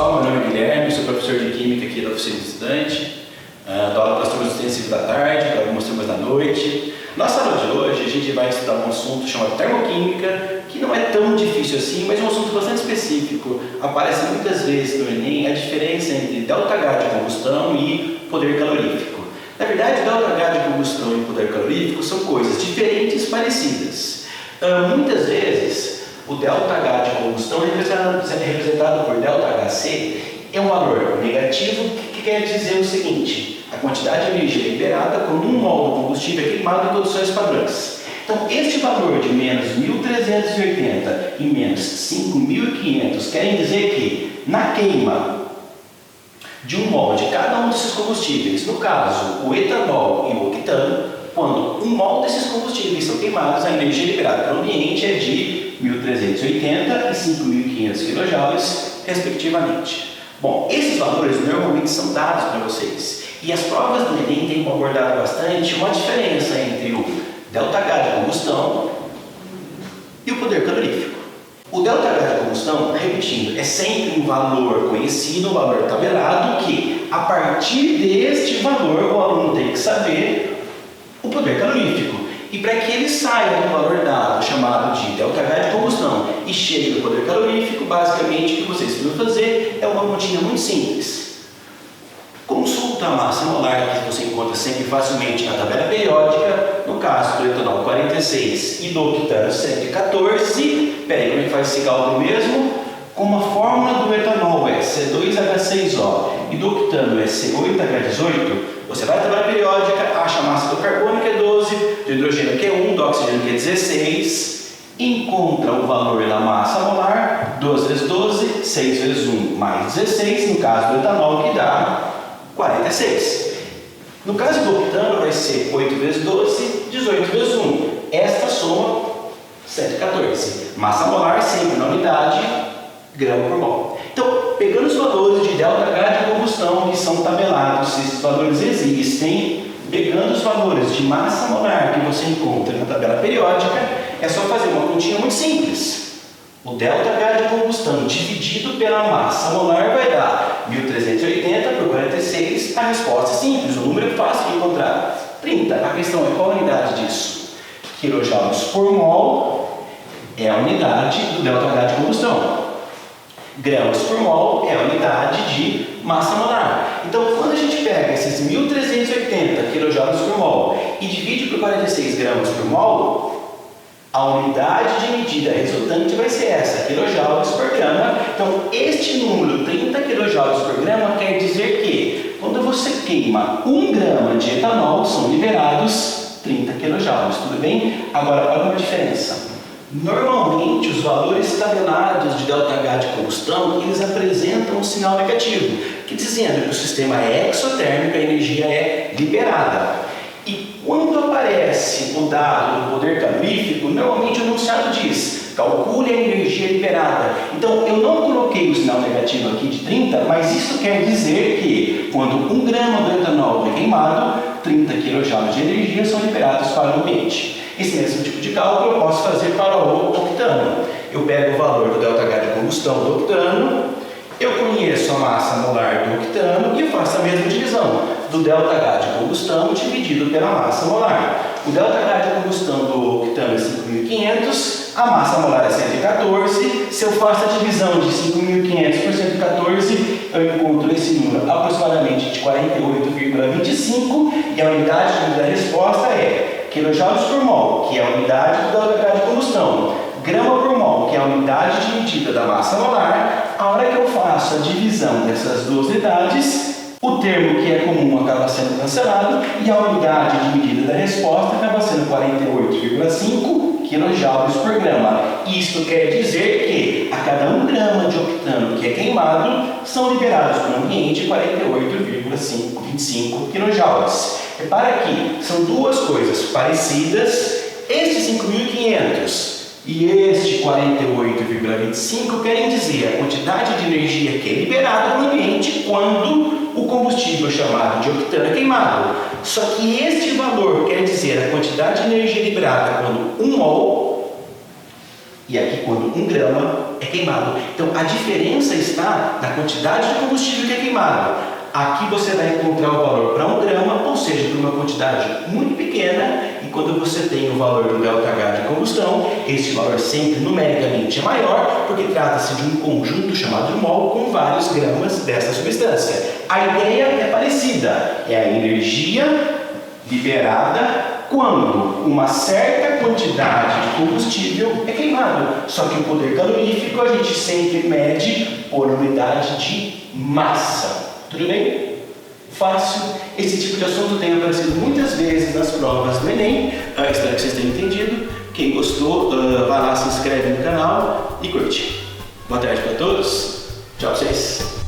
pessoal, meu nome é Guilherme, sou professor de Química aqui da oficina de estudante, dou aula para as turmas extensivas da tarde, para algumas turmas da noite. Nossa aula de hoje a gente vai estudar um assunto chamado termoquímica, que não é tão difícil assim, mas é um assunto bastante específico. Aparece muitas vezes no Enem a diferença entre ΔH de combustão e poder calorífico. Na verdade, ΔH de combustão e poder calorífico são coisas diferentes, parecidas. Muitas vezes, o ΔH de combustão, representado por ΔHC, é um valor negativo que quer dizer o seguinte: a quantidade de energia liberada quando um mol do combustível é queimado em condições padrões. Então, este valor de menos 1.380 e menos 5.500 querem dizer que, na queima de um mol de cada um desses combustíveis, no caso, o etanol e o octano, quando um mol desses combustíveis são queimados, a energia liberada pelo ambiente é de 1.380 e 5.500 kJ, respectivamente. Bom, esses valores normalmente são dados para vocês. E as provas do Enem têm abordado bastante uma diferença entre o ΔH de combustão e o poder calorífico. O ΔH de combustão, repetindo, é sempre um valor conhecido, um valor tabelado, que a partir deste valor o aluno tem que saber o poder calorífico. E para que ele saia do valor dado, chamado de ΔH de combustão, e chegue no poder calorífico, basicamente o que vocês precisam fazer é uma continha muito simples. Consulta a massa molar, que você encontra sempre facilmente na tabela periódica, no caso do etanol 46 e do octano 114. Peraí, como é que faz esse cálculo mesmo? Como a fórmula do etanol é C2H6O e do octano é C8H18, você vai à tabela periódica, acha a massa do carbono, que é 12, do hidrogênio, que é 1, do oxigênio, que é 16, encontra o valor da massa molar, 12 vezes 12, 6 vezes 1 mais 16, no caso do etanol, que dá 46. No caso do octano, vai ser 8 vezes 12, 18 vezes 1. Esta soma 114. Massa molar sempre na unidade, grama por mol. Então, pegando os valores de ΔH de combustão, que são tabelados, esses valores existem, pegando os valores de massa molar que você encontra na tabela periódica, é só fazer uma continha muito simples. O ΔH de combustão dividido pela massa molar vai dar 1.380 por 46, a resposta é simples, o número é fácil de encontrar. 30. A questão é qual a unidade disso? Quilojoules por mol é a unidade do ΔH de combustão. Gramas por mol é a unidade de massa molar. Então, quando a gente pega esses 1.380 kJ por mol e divide por 46 gramas por mol, a unidade de medida resultante vai ser essa, quilojoules por grama. Então, este número, 30 kJ por grama, quer dizer que, quando você queima 1 grama de etanol, são liberados 30 kJ, tudo bem? Agora, olha uma diferença. Normalmente, os valores tabelados de ΔH de combustão, eles apresentam um sinal negativo, que dizendo que o sistema é exotérmico, a energia é liberada. E quando aparece o dado do poder calorífico, normalmente o enunciado diz: calcule a energia liberada. Então, eu não coloquei o sinal negativo aqui de 30, mas isso quer dizer que, quando 1 grama do etanol é queimado, 30 kJ de energia são liberados para o ambiente. Esse mesmo tipo de cálculo eu posso fazer para o octano. Eu pego o valor do ΔH de combustão do octano, eu conheço a massa molar do octano e eu faço a mesma divisão do ΔH de combustão dividido pela massa molar. O ΔH de combustão do octano é 5.500, a massa molar é 114. Se eu faço a divisão de 5.500 por 114, eu encontro esse número aproximadamente de 48,25 e a unidade da resposta é quilojoules por mol, que é a unidade do ΔH de combustão, grama por mol, que é a unidade de medida da massa molar. A hora que eu faço a divisão dessas duas unidades, o termo que é comum acaba sendo cancelado e a unidade de medida da resposta acaba sendo 48,5 kJ por grama. Isto quer dizer que a cada 1 grama de octano que é queimado, são liberados para o ambiente 48,25 kJ. Repara que são duas coisas parecidas. Este 5.500 e este 48,25 querem dizer a quantidade de energia que é liberada no ambiente quando o combustível chamado de octano é queimado. Só que este valor quer dizer a quantidade de energia liberada quando 1 mol, e aqui quando 1 grama é queimado. Então a diferença está na quantidade de combustível que é queimado. Aqui você vai encontrar o valor para 1 grama, ou seja, por uma quantidade muito pequena, e quando você tem o valor do ΔH de combustão, esse valor sempre numericamente é maior, porque trata-se de um conjunto chamado de mol com vários gramas dessa substância. A ideia é parecida, é a energia liberada quando uma certa quantidade de combustível é queimado. Só que o poder calorífico a gente sempre mede por unidade de massa. Tudo bem? Fácil. Esse tipo de assunto tem aparecido muitas vezes nas provas do Enem. Espero que vocês tenham entendido. Quem gostou, vai lá, se inscreve no canal e curte. Boa tarde para todos. Tchau pra vocês.